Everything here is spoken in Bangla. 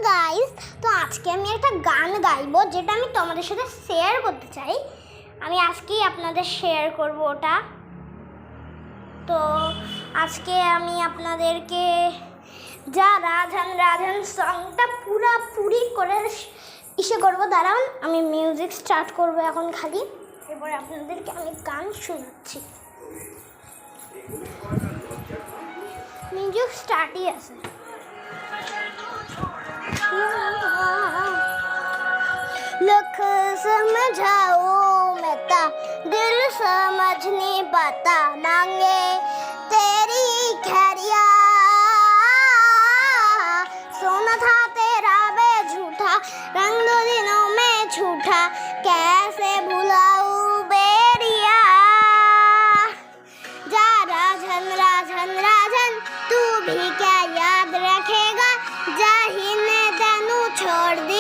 গাইস, তো আজকে আমি একটা গান গাইবো যেটা আমি তোমাদের সাথে শেয়ার করতে চাই। আমি আজকেই আপনাদের শেয়ার করব ওটা। তো আজকে আমি আপনাদেরকে যা রাজান রাজান সংটা পুরোপুরি করে ইসে করবো। দাঁড়ান, আমি মিউজিক স্টার্ট করবো এখন খালি, এরপরে আপনাদেরকে আমি গান শোনাচ্ছি। মিউজিক স্টার্টই আছে। लख समझाओ मैं दिल समझ नहीं पाता, मांगे तेरी खैरिया। सोना था तेरा बे झूठा, रंग दो दिनों में झूठा, कैसे भुलाऊं बेरिया। जा राजन राजन राजन, तू भी क्या याद रखेगा, जा ही ने तेनू छोड़ दी